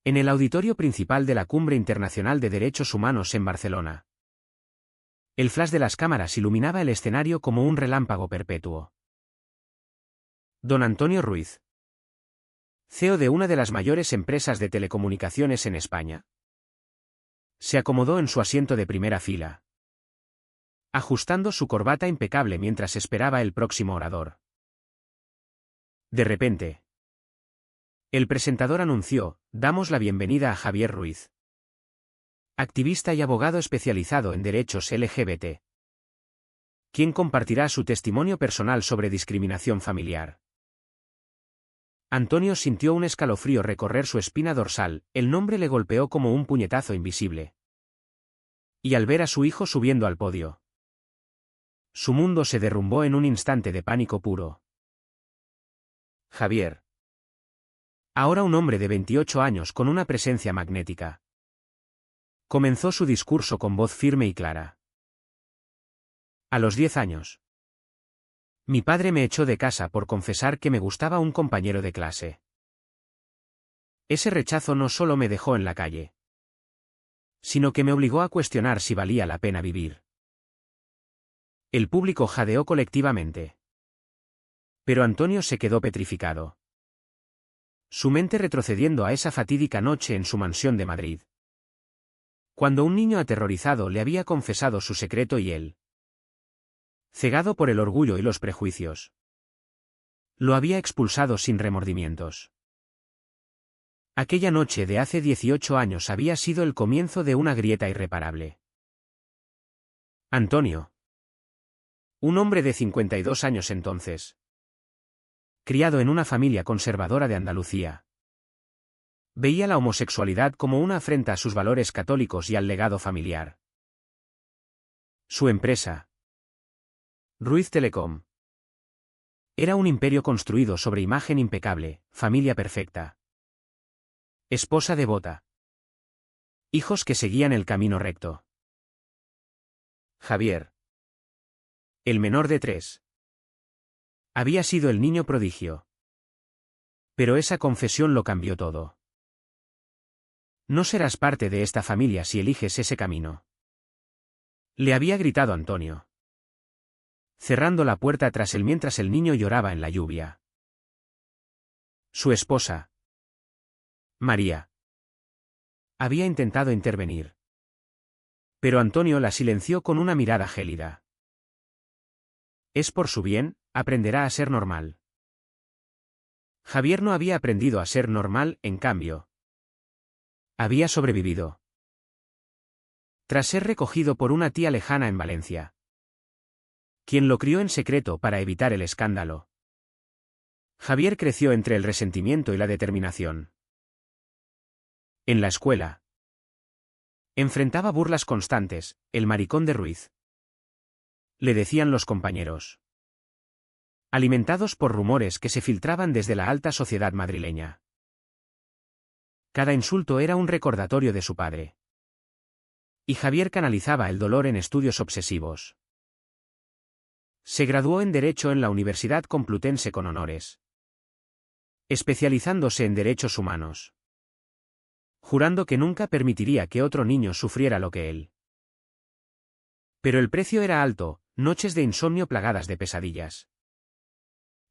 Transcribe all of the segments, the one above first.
En el auditorio principal de la Cumbre Internacional de Derechos Humanos en Barcelona. El flash de las cámaras iluminaba el escenario como un relámpago perpetuo. Don Antonio Ruiz, CEO de una de las mayores empresas de telecomunicaciones en España, se acomodó en su asiento de primera fila, ajustando su corbata impecable mientras esperaba el próximo orador. De repente, el presentador anunció: damos la bienvenida a Javier Ruiz, activista y abogado especializado en derechos LGBT, quien compartirá su testimonio personal sobre discriminación familiar. Antonio sintió un escalofrío recorrer su espina dorsal, el nombre le golpeó como un puñetazo invisible. Y al ver a su hijo subiendo al podio, su mundo se derrumbó en un instante de pánico puro. Javier, ahora un hombre de 28 años con una presencia magnética, comenzó su discurso con voz firme y clara. A los 10 años, mi padre me echó de casa por confesar que me gustaba un compañero de clase. Ese rechazo no solo me dejó en la calle, sino que me obligó a cuestionar si valía la pena vivir. El público jadeó colectivamente. Pero Antonio se quedó petrificado, su mente retrocediendo a esa fatídica noche en su mansión de Madrid, cuando un niño aterrorizado le había confesado su secreto y él, cegado por el orgullo y los prejuicios, lo había expulsado sin remordimientos. Aquella noche de hace 18 años había sido el comienzo de una grieta irreparable. Antonio, un hombre de 52 años entonces, criado en una familia conservadora de Andalucía, veía la homosexualidad como una afrenta a sus valores católicos y al legado familiar. Su empresa, Ruiz Telecom, era un imperio construido sobre imagen impecable, familia perfecta, esposa devota, hijos que seguían el camino recto. Javier, el menor de 3, había sido el niño prodigio. Pero esa confesión lo cambió todo. No serás parte de esta familia si eliges ese camino, le había gritado Antonio, cerrando la puerta tras él mientras el niño lloraba en la lluvia. Su esposa, María, había intentado intervenir, pero Antonio la silenció con una mirada gélida. Es por su bien, aprenderá a ser normal. Javier no había aprendido a ser normal, en cambio, había sobrevivido. Tras ser recogido por una tía lejana en Valencia, quien lo crió en secreto para evitar el escándalo, Javier creció entre el resentimiento y la determinación. En la escuela, enfrentaba burlas constantes: el maricón de Ruiz, le decían los compañeros, alimentados por rumores que se filtraban desde la alta sociedad madrileña. Cada insulto era un recordatorio de su padre. Y Javier canalizaba el dolor en estudios obsesivos. Se graduó en Derecho en la Universidad Complutense con honores, especializándose en derechos humanos, jurando que nunca permitiría que otro niño sufriera lo que él. Pero el precio era alto: noches de insomnio plagadas de pesadillas,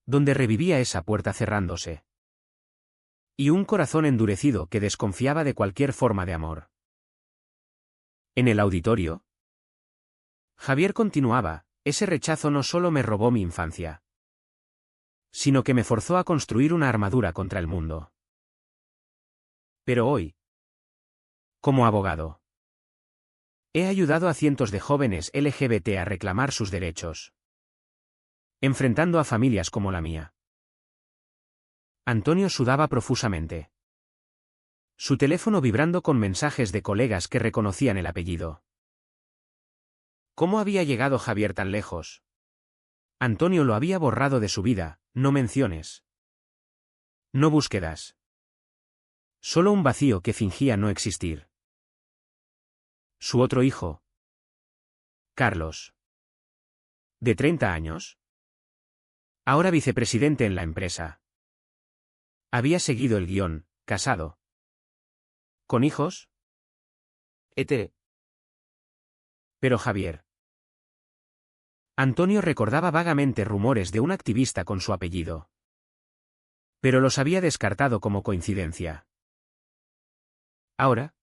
donde revivía esa puerta cerrándose, y un corazón endurecido que desconfiaba de cualquier forma de amor. En el auditorio, Javier continuaba: ese rechazo no solo me robó mi infancia, sino que me forzó a construir una armadura contra el mundo. Pero hoy, como abogado, he ayudado a cientos de jóvenes LGBT a reclamar sus derechos, enfrentando a familias como la mía. Antonio sudaba profusamente, su teléfono vibrando con mensajes de colegas que reconocían el apellido. ¿Cómo había llegado Javier tan lejos? Antonio lo había borrado de su vida: no menciones, no búsquedas. Solo un vacío que fingía no existir. Su otro hijo, Carlos, de 30 años, ahora vicepresidente en la empresa, había seguido el guión: casado, ¿Con hijos? Ete. Pero Javier. Antonio recordaba vagamente rumores de un activista con su apellido. Pero los había descartado como coincidencia. Ahora,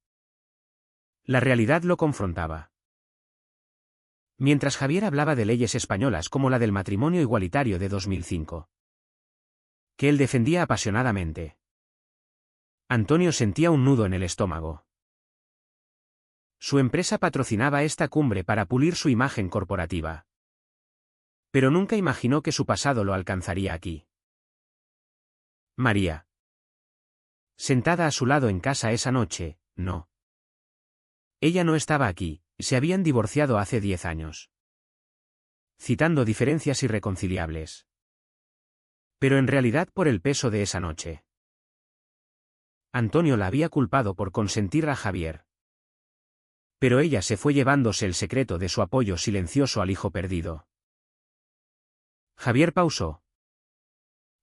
la realidad lo confrontaba. Mientras Javier hablaba de leyes españolas como la del matrimonio igualitario de 2005, que él defendía apasionadamente, Antonio sentía un nudo en el estómago. Su empresa patrocinaba esta cumbre para pulir su imagen corporativa. Pero nunca imaginó que su pasado lo alcanzaría aquí. María. Sentada a su lado en casa esa noche, no. Ella no estaba aquí, se habían divorciado hace 10 años. Citando diferencias irreconciliables. Pero en realidad por el peso de esa noche. Antonio la había culpado por consentir a Javier. Pero ella se fue llevándose el secreto de su apoyo silencioso al hijo perdido. Javier pausó,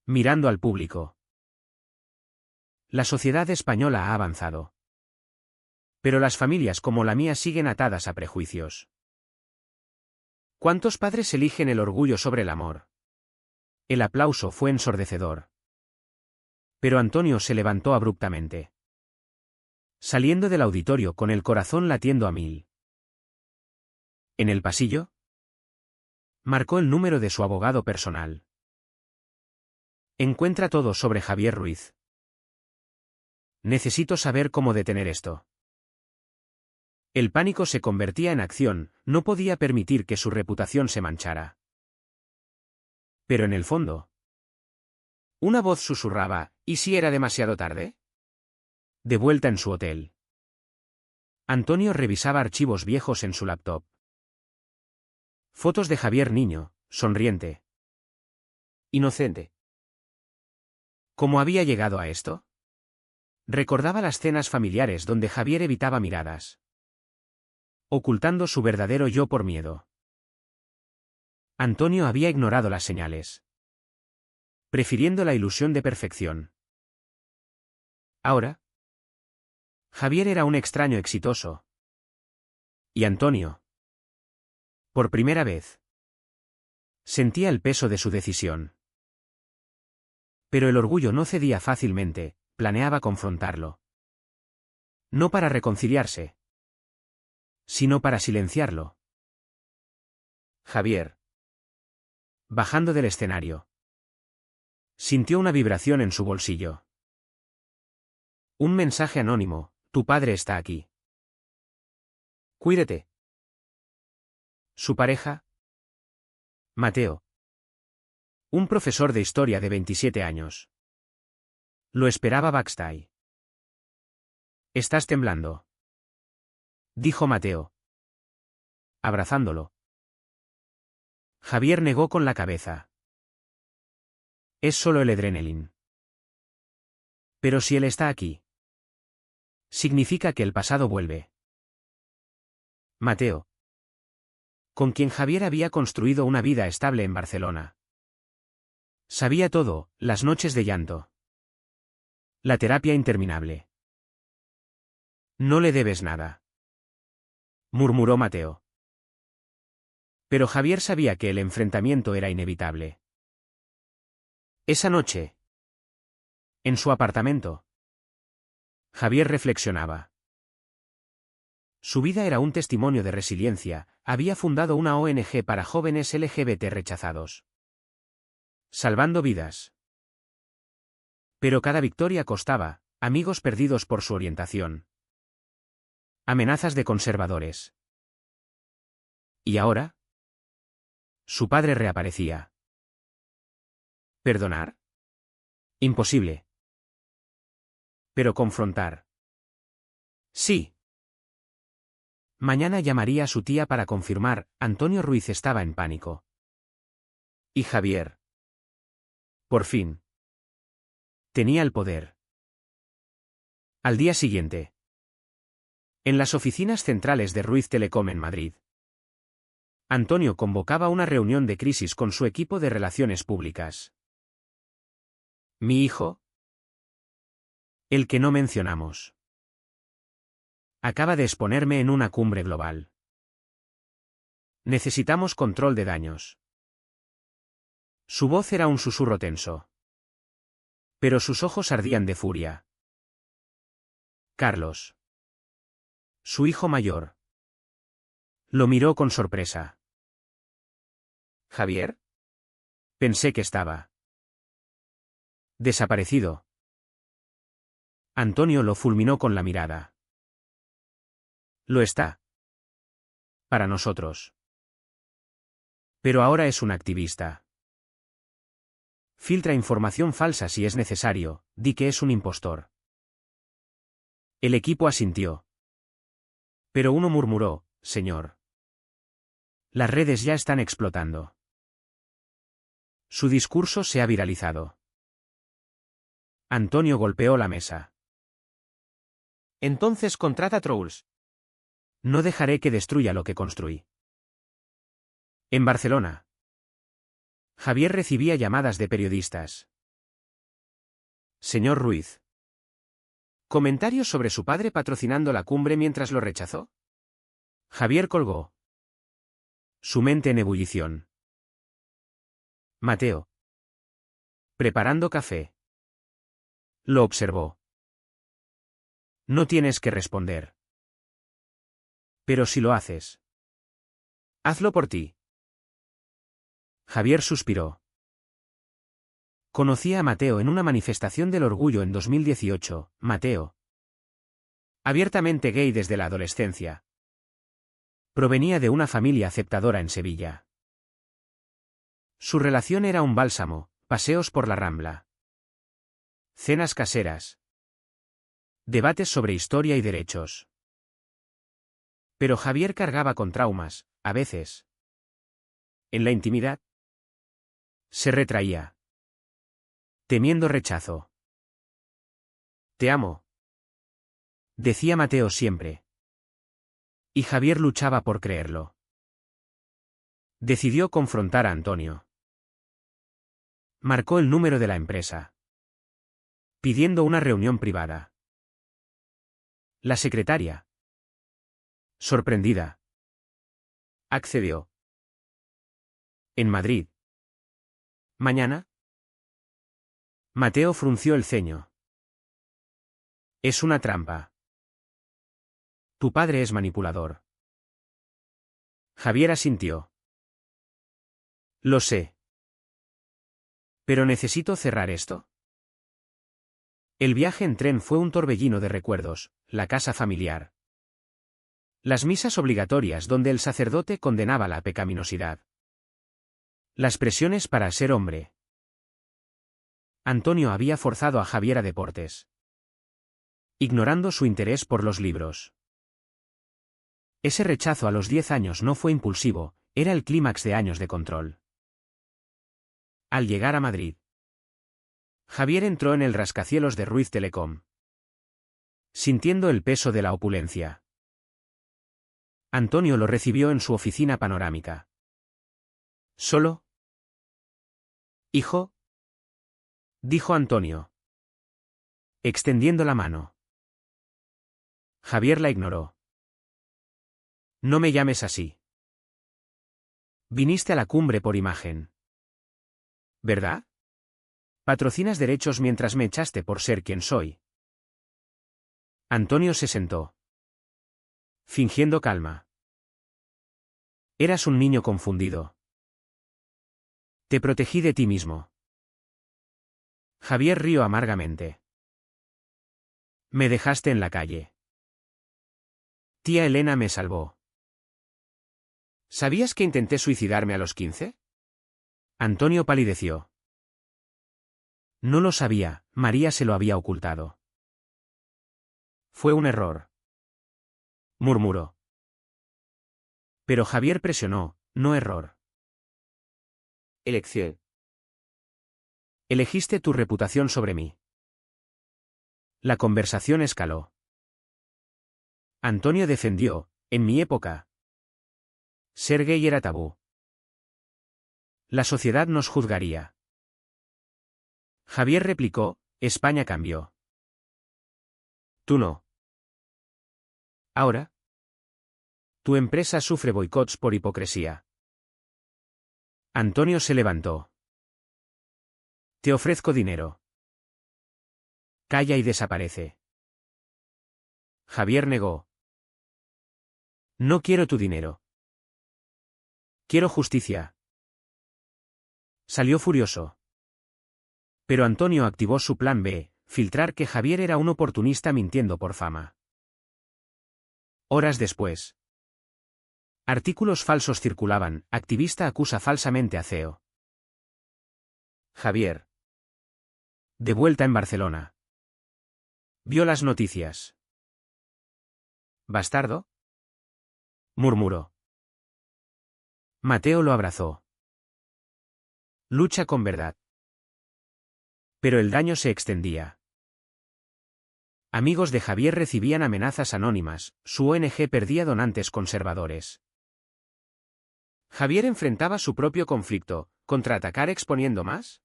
mirando al público. La sociedad española ha avanzado. Pero las familias como la mía siguen atadas a prejuicios. ¿Cuántos padres eligen el orgullo sobre el amor? El aplauso fue ensordecedor. Pero Antonio se levantó abruptamente, saliendo del auditorio con el corazón latiendo a 1000. En el pasillo, marcó el número de su abogado personal. Encuentra todo sobre Javier Ruiz. Necesito saber cómo detener esto. El pánico se convertía en acción, no podía permitir que su reputación se manchara. Pero en el fondo, una voz susurraba, ¿y si era demasiado tarde? De vuelta en su hotel, Antonio revisaba archivos viejos en su laptop. Fotos de Javier niño, sonriente. Inocente. ¿Cómo había llegado a esto? Recordaba las cenas familiares donde Javier evitaba miradas, ocultando su verdadero yo por miedo. Antonio había ignorado las señales, prefiriendo la ilusión de perfección. Ahora, Javier era un extraño exitoso. Y Antonio, por primera vez, sentía el peso de su decisión. Pero el orgullo no cedía fácilmente, planeaba confrontarlo. No para reconciliarse, sino para silenciarlo. Javier. Bajando del escenario, sintió una vibración en su bolsillo. Un mensaje anónimo, tu padre está aquí. Cuídate. Su pareja, Mateo. Un profesor de historia de 27 años. Lo esperaba backstage. Estás temblando, dijo Mateo, abrazándolo. Javier negó con la cabeza. Es solo el adrenalin. Pero si él está aquí, significa que el pasado vuelve. Mateo, con quien Javier había construido una vida estable en Barcelona. Sabía todo, las noches de llanto. La terapia interminable. No le debes nada, murmuró Mateo. Pero Javier sabía que el enfrentamiento era inevitable. Esa noche, en su apartamento, Javier reflexionaba. Su vida era un testimonio de resiliencia, había fundado una ONG para jóvenes LGBT rechazados, salvando vidas. Pero cada victoria costaba, amigos perdidos por su orientación, amenazas de conservadores. ¿Y ahora? Su padre reaparecía. ¿Perdonar? Imposible. Pero confrontar. Sí. Mañana llamaría a su tía para confirmar, Antonio Ruiz estaba en pánico. Y Javier. Por fin. Tenía el poder. Al día siguiente. En las oficinas centrales de Ruiz Telecom en Madrid, Antonio convocaba una reunión de crisis con su equipo de relaciones públicas. Mi hijo. El que no mencionamos. Acaba de exponerme en una cumbre global. Necesitamos control de daños. Su voz era un susurro tenso. Pero sus ojos ardían de furia. Carlos. Su hijo mayor. Lo miró con sorpresa. ¿Javier? Pensé que estaba desaparecido. Antonio lo fulminó con la mirada. Lo está. Para nosotros. Pero ahora es un activista. Filtra información falsa si es necesario, di que es un impostor. El equipo asintió. Pero uno murmuró, señor. Las redes ya están explotando. Su discurso se ha viralizado. Antonio golpeó la mesa. Entonces contrata trolls. No dejaré que destruya lo que construí. En Barcelona. Javier recibía llamadas de periodistas. Señor Ruiz. ¿Comentarios sobre su padre patrocinando la cumbre mientras lo rechazó? Javier colgó. Su mente en ebullición. Mateo. Preparando café. Lo observó. No tienes que responder. Pero si lo haces. Hazlo por ti. Javier suspiró. Conocí a Mateo en una manifestación del orgullo en 2018, Mateo. Abiertamente gay desde la adolescencia. Provenía de una familia aceptadora en Sevilla. Su relación era un bálsamo, paseos por la Rambla. Cenas caseras. Debates sobre historia y derechos. Pero Javier cargaba con traumas, a veces. En la intimidad. Se retraía. Temiendo rechazo. Te amo. Decía Mateo siempre. Y Javier luchaba por creerlo. Decidió confrontar a Antonio. Marcó el número de la empresa. Pidiendo una reunión privada. La secretaria. Sorprendida. Accedió. En Madrid. ¿Mañana? Mateo frunció el ceño. Es una trampa. Tu padre es manipulador. Javier asintió. Lo sé. Pero necesito cerrar esto. El viaje en tren fue un torbellino de recuerdos, la casa familiar. Las misas obligatorias donde el sacerdote condenaba la pecaminosidad. Las presiones para ser hombre. Antonio había forzado a Javier a deportes. Ignorando su interés por los libros. Ese rechazo a los 10 años no fue impulsivo, era el clímax de años de control. Al llegar a Madrid, Javier entró en el rascacielos de Ruiz Telecom. Sintiendo el peso de la opulencia. Antonio lo recibió en su oficina panorámica. ¿Solo? Hijo, dijo Antonio, extendiendo la mano. Javier la ignoró. No me llames así. Viniste a la cumbre por imagen. ¿Verdad? Patrocinas derechos mientras me echaste por ser quien soy. Antonio se sentó. Fingiendo calma. Eras un niño confundido. Te protegí de ti mismo. Javier rió amargamente. Me dejaste en la calle. Tía Elena me salvó. ¿Sabías que intenté suicidarme a los 15? Antonio palideció. No lo sabía, María se lo había ocultado. Fue un error. Murmuró. Pero Javier presionó, no error. Elección. Elegiste tu reputación sobre mí. La conversación escaló. Antonio defendió, en mi época. Ser gay era tabú. La sociedad nos juzgaría. Javier replicó, España cambió. Tú no. Ahora, tu empresa sufre boicots por hipocresía. Antonio se levantó. Te ofrezco dinero. Calla y desaparece. Javier negó. No quiero tu dinero. Quiero justicia. Salió furioso. Pero Antonio activó su plan B, filtrar que Javier era un oportunista mintiendo por fama. Horas después. Artículos falsos circulaban, activista acusa falsamente a CEO. Javier. De vuelta en Barcelona. Vio las noticias. ¿Bastardo? Murmuró. Mateo lo abrazó. Lucha con verdad. Pero el daño se extendía. Amigos de Javier recibían amenazas anónimas, su ONG perdía donantes conservadores. ¿Javier enfrentaba su propio conflicto, contraatacar exponiendo más?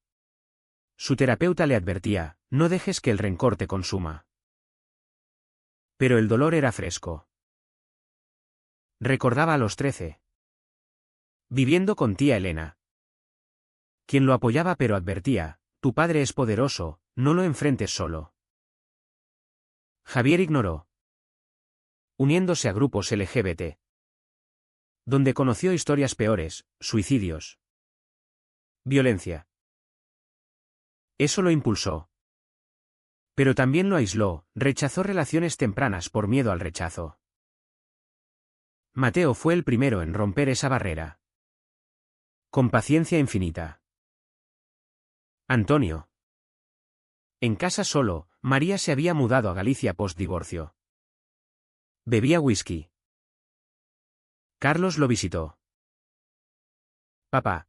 Su terapeuta le advertía, no dejes que el rencor te consuma. Pero el dolor era fresco. Recordaba a los 13. Viviendo con tía Elena. Quien lo apoyaba pero advertía, tu padre es poderoso, no lo enfrentes solo. Javier ignoró. Uniéndose a grupos LGBT. Donde conoció historias peores, suicidios. Violencia. Eso lo impulsó. Pero también lo aisló, rechazó relaciones tempranas por miedo al rechazo. Mateo fue el primero en romper esa barrera. Con paciencia infinita. Antonio. En casa solo, María se había mudado a Galicia post-divorcio. Bebía whisky. Carlos lo visitó. Papá.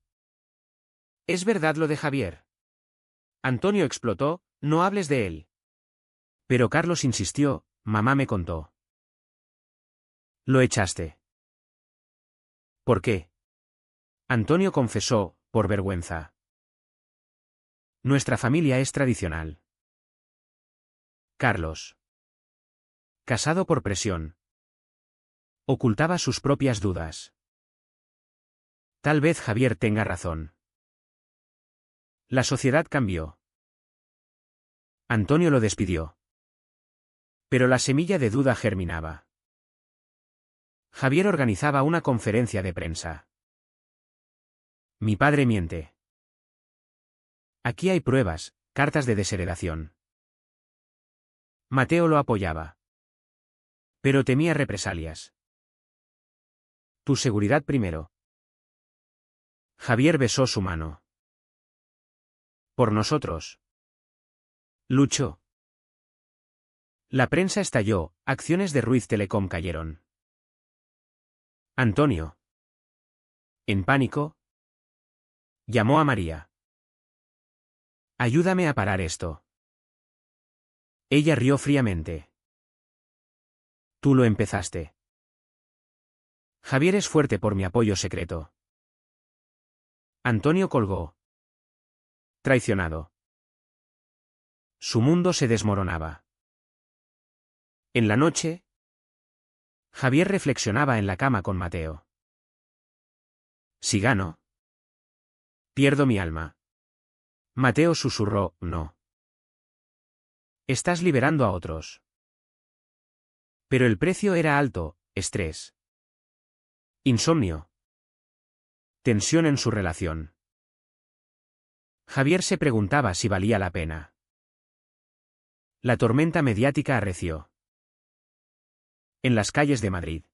¿Es verdad lo de Javier? Antonio explotó, no hables de él. Pero Carlos insistió, mamá me contó. Lo echaste. ¿Por qué? Antonio confesó, por vergüenza. Nuestra familia es tradicional. Carlos. Casado por presión. Ocultaba sus propias dudas. Tal vez Javier tenga razón. La sociedad cambió. Antonio lo despidió. Pero la semilla de duda germinaba. Javier organizaba una conferencia de prensa. Mi padre miente. Aquí hay pruebas, cartas de desheredación. Mateo lo apoyaba. Pero temía represalias. Tu seguridad primero. Javier besó su mano. Por nosotros. Luchó. La prensa estalló, acciones de Ruiz Telecom cayeron. Antonio. En pánico. Llamó a María. Ayúdame a parar esto. Ella rió fríamente. Tú lo empezaste. Javier es fuerte por mi apoyo secreto. Antonio colgó. Traicionado. Su mundo se desmoronaba. En la noche, Javier reflexionaba en la cama con Mateo. Si gano, pierdo mi alma. Mateo susurró, no. Estás liberando a otros. Pero el precio era alto, estrés. Insomnio. Tensión en su relación. Javier se preguntaba si valía la pena. La tormenta mediática arreció. En las calles de Madrid.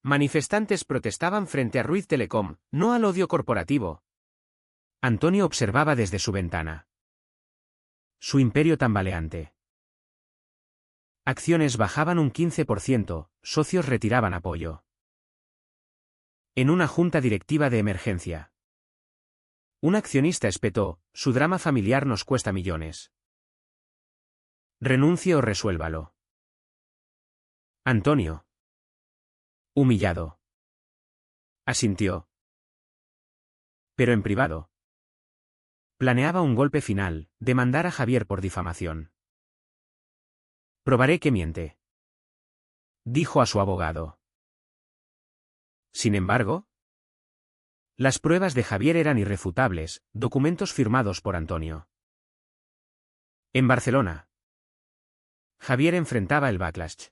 Manifestantes protestaban frente a Ruiz Telecom, no al odio corporativo. Antonio observaba desde su ventana. Su imperio tambaleante. Acciones bajaban un 15%, socios retiraban apoyo. En una junta directiva de emergencia. Un accionista espetó, su drama familiar nos cuesta millones. Renuncie o resuélvalo. Antonio. Humillado. Asintió. Pero en privado. Planeaba un golpe final, demandar a Javier por difamación. Probaré que miente. dijo a su abogado. Sin embargo, las pruebas de Javier eran irrefutables, documentos firmados por Antonio. En Barcelona, Javier enfrentaba el backlash.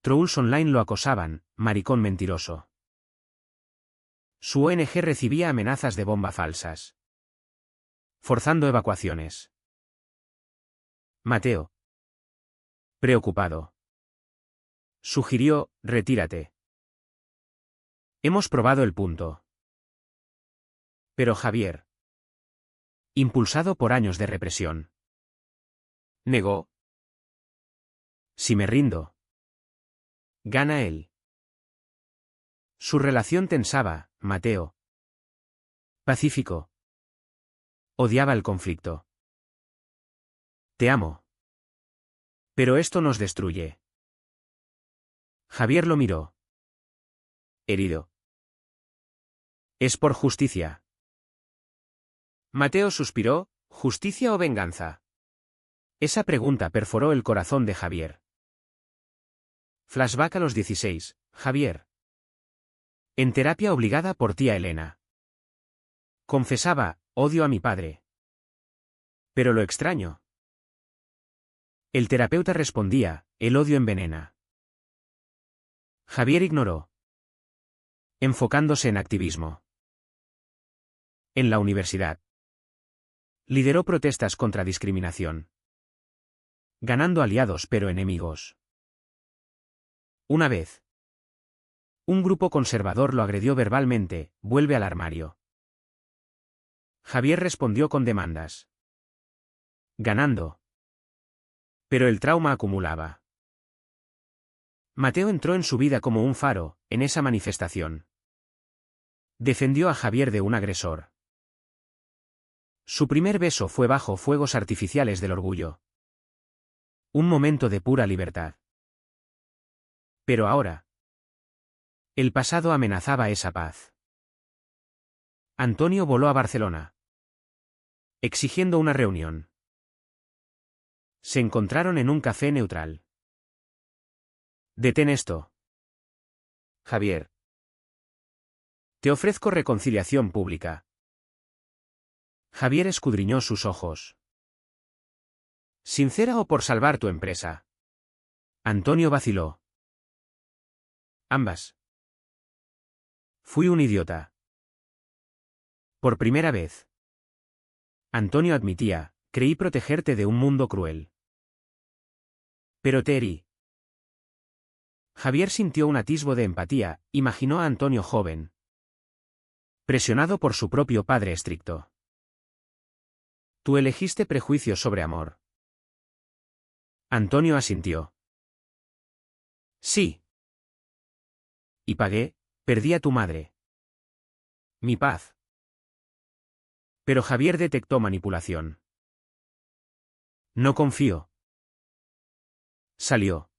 Trolls online lo acosaban, maricón mentiroso. Su ONG recibía amenazas de bomba falsas, forzando evacuaciones. Mateo, preocupado, sugirió: retírate. Hemos probado el punto. Pero Javier, impulsado por años de represión, negó. Si me rindo, gana él. Su relación tensaba, Mateo. Pacífico. Odiaba el conflicto. Te amo. Pero esto nos destruye. Javier lo miró. Herido. Es por justicia. Mateo suspiró: ¿justicia o venganza? Esa pregunta perforó el corazón de Javier. Flashback a los 16, Javier. En terapia obligada por tía Elena. Confesaba: odio a mi padre. Pero lo extraño. El terapeuta respondía: el odio envenena. Javier ignoró, enfocándose en activismo. En la universidad, lideró protestas contra discriminación, ganando aliados pero enemigos. Una vez, un grupo conservador lo agredió verbalmente: vuelve al armario. Javier respondió con demandas, ganando. Pero el trauma acumulaba. Mateo entró en su vida como un faro, en esa manifestación. Defendió a Javier de un agresor. Su primer beso fue bajo fuegos artificiales del orgullo. Un momento de pura libertad. Pero ahora, el pasado amenazaba esa paz. Antonio voló a Barcelona, exigiendo una reunión. Se encontraron en un café neutral. Detén esto, Javier. Te ofrezco reconciliación pública. Javier escudriñó sus ojos. ¿Sincera o por salvar tu empresa? Antonio vaciló. Ambas. Fui un idiota. Por primera vez. Antonio admitía: creí protegerte de un mundo cruel. Pero te herí. Javier sintió un atisbo de empatía, imaginó a Antonio joven, presionado por su propio padre estricto. Tú elegiste prejuicios sobre amor. Antonio asintió. Sí. Y pagué: perdí a tu madre. Mi paz. Pero Javier detectó manipulación. No confío. Salió,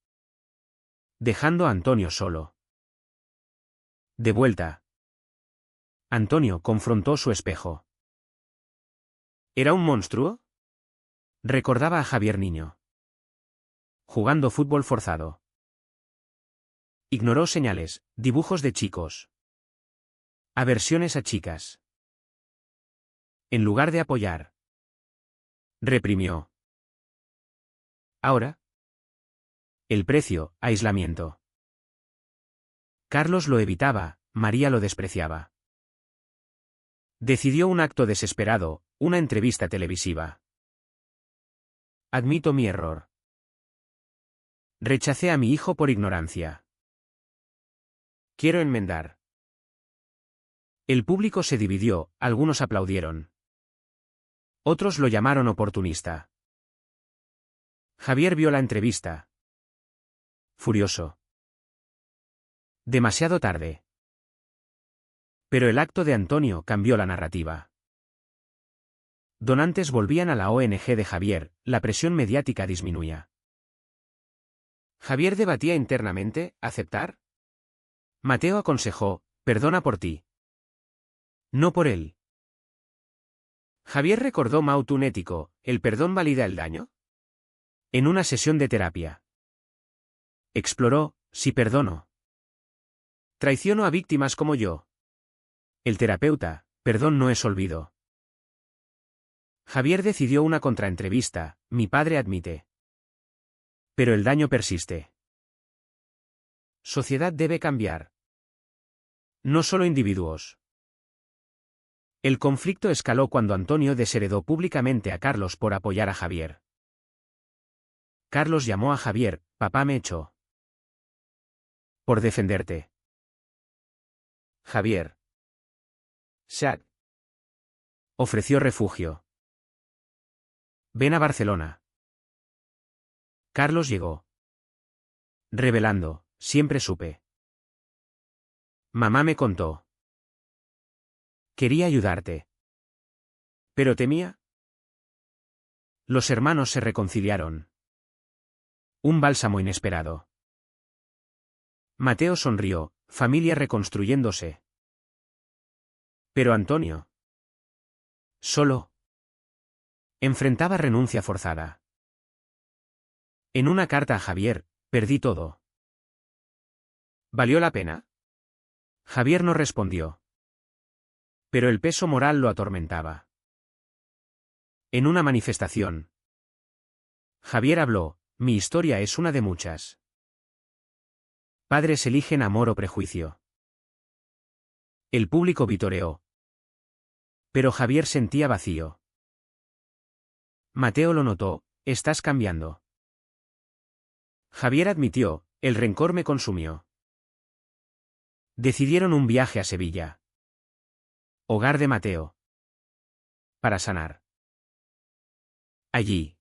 dejando a Antonio solo. De vuelta, Antonio confrontó su espejo. ¿Era un monstruo? Recordaba a Javier niño, jugando fútbol forzado. Ignoró señales, dibujos de chicos, aversiones a chicas. En lugar de apoyar, reprimió. Ahora, el precio: aislamiento. Carlos lo evitaba, María lo despreciaba. Decidió un acto desesperado: una entrevista televisiva. Admito mi error. Rechacé a mi hijo por ignorancia. Quiero enmendar. El público se dividió, algunos aplaudieron. Otros lo llamaron oportunista. Javier vio la entrevista. Furioso. Demasiado tarde. Pero el acto de Antonio cambió la narrativa. Donantes volvían a la ONG de Javier, la presión mediática disminuía. Javier debatía internamente: ¿aceptar? Mateo aconsejó: perdona por ti. No por él. Javier recordó Mautun ético: ¿el perdón valida el daño? En una sesión de terapia. Exploró, si perdono. Traiciono a víctimas como yo. El terapeuta, perdón no es olvido. Javier decidió una contraentrevista, mi padre admite. Pero el daño persiste. Sociedad debe cambiar. No solo individuos. El conflicto escaló cuando Antonio desheredó públicamente a Carlos por apoyar a Javier. Carlos llamó a Javier, papá me echó. Por defenderte. Javier. Shaq. Ofreció refugio. Ven a Barcelona. Carlos llegó. Revelando, siempre supe. Mamá me contó. Quería ayudarte. Pero temía. Los hermanos se reconciliaron. Un bálsamo inesperado. Mateo sonrió, familia reconstruyéndose. Pero Antonio. Solo. Enfrentaba renuncia forzada. En una carta a Javier, perdí todo. ¿Valió la pena? Javier no respondió. Pero el peso moral lo atormentaba. En una manifestación. Javier habló, mi historia es una de muchas. Padres eligen amor o prejuicio. El público vitoreó. Pero Javier sentía vacío. Mateo lo notó, estás cambiando. Javier admitió, el rencor me consumió. Decidieron un viaje a Sevilla. Hogar de Mateo. Para sanar. Allí.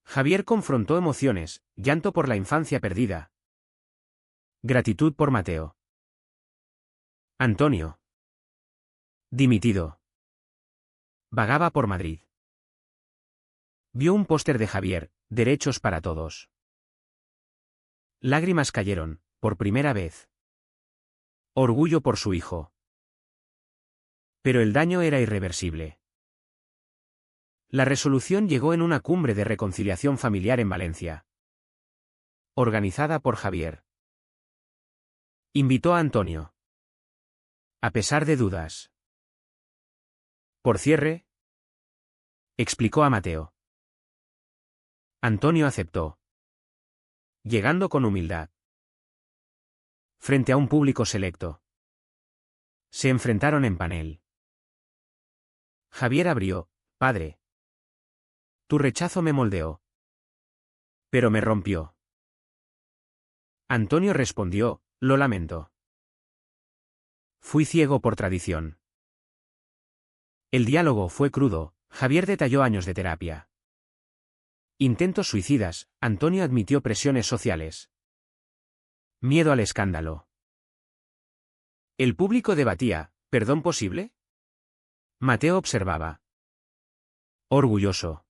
Javier confrontó emociones, llanto por la infancia perdida. Gratitud por Mateo. Antonio. Dimitido. Vagaba por Madrid. Vio un póster de Javier, derechos para todos. Lágrimas cayeron, por primera vez. Orgullo por su hijo. Pero el daño era irreversible. La resolución llegó en una cumbre de reconciliación familiar en Valencia. Organizada por Javier. Invitó a Antonio. A pesar de dudas. Por cierre. Explicó a Mateo. Antonio aceptó. Llegando con humildad. Frente a un público selecto. Se enfrentaron en panel. Javier abrió, padre. Tu rechazo me moldeó. Pero me rompió. Antonio respondió, lo lamento. Fui ciego por tradición. El diálogo fue crudo, Javier detalló años de terapia. Intentos suicidas, Antonio admitió presiones sociales. Miedo al escándalo. El público debatía, ¿perdón posible? Mateo observaba. Orgulloso.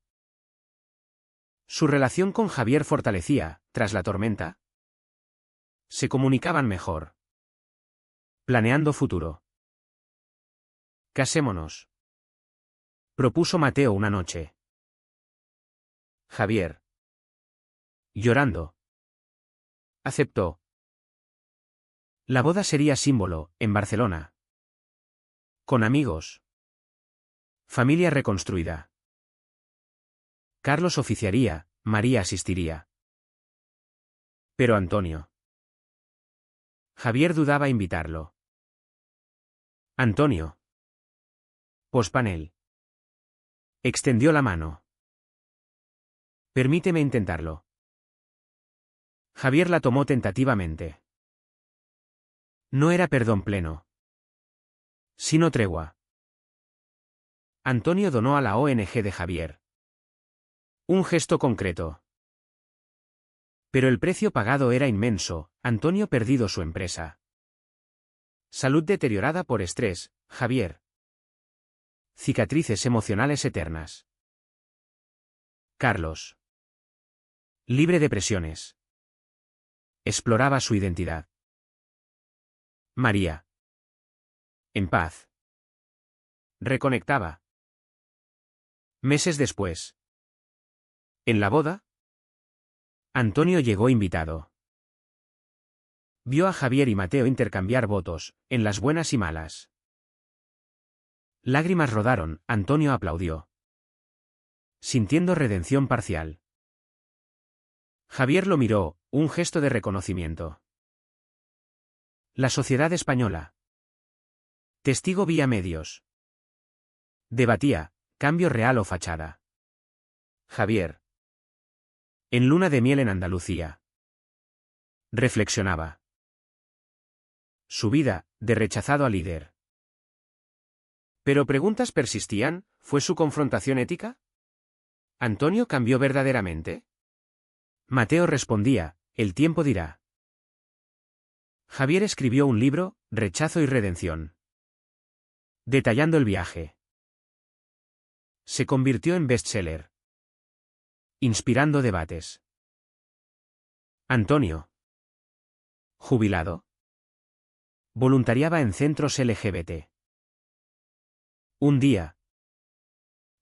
Su relación con Javier fortalecía, tras la tormenta. Se comunicaban mejor. Planeando futuro. Casémonos. Propuso Mateo una noche. Javier. Llorando. Aceptó. La boda sería símbolo, en Barcelona. Con amigos. Familia reconstruida. Carlos oficiaría, María asistiría. Pero Antonio. Javier dudaba invitarlo. Antonio. Pospanel. Extendió la mano. Permíteme intentarlo. Javier la tomó tentativamente. No era perdón pleno. Sino tregua. Antonio donó a la ONG de Javier. Un gesto concreto. Pero el precio pagado era inmenso, Antonio perdido su empresa. Salud deteriorada por estrés, Javier. Cicatrices emocionales eternas. Carlos. Libre de presiones. Exploraba su identidad. María. En paz. Reconectaba. Meses después. En la boda. Antonio llegó invitado. Vio a Javier y Mateo intercambiar votos, en las buenas y malas. Lágrimas rodaron, Antonio aplaudió, sintiendo redención parcial. Javier lo miró, un gesto de reconocimiento. La sociedad española. Testigo vía medios. Debatía, cambio real o fachada. Javier. En luna de miel en Andalucía. Reflexionaba. Su vida, de rechazado a líder. Pero preguntas persistían, ¿fue su confrontación ética? ¿Antonio cambió verdaderamente? Mateo respondía, el tiempo dirá. Javier escribió un libro, Rechazo y Redención. Detallando el viaje. Se convirtió en bestseller. Inspirando debates. Antonio. Jubilado. Voluntariaba en centros LGBT. Un día.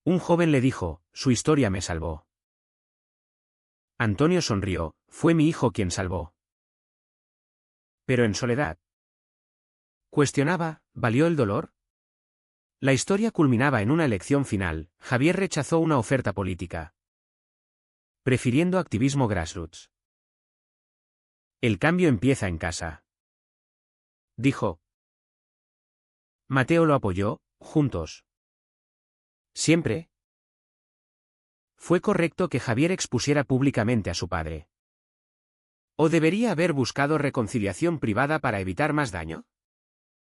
Un joven le dijo, su historia me salvó. Antonio sonrió, fue mi hijo quien salvó. Pero en soledad. Cuestionaba, ¿valió el dolor? La historia culminaba en una elección final, Javier rechazó una oferta política, prefiriendo activismo grassroots. El cambio empieza en casa, dijo. Mateo lo apoyó, juntos. Siempre. ¿Fue correcto que Javier expusiera públicamente a su padre? ¿O debería haber buscado reconciliación privada para evitar más daño?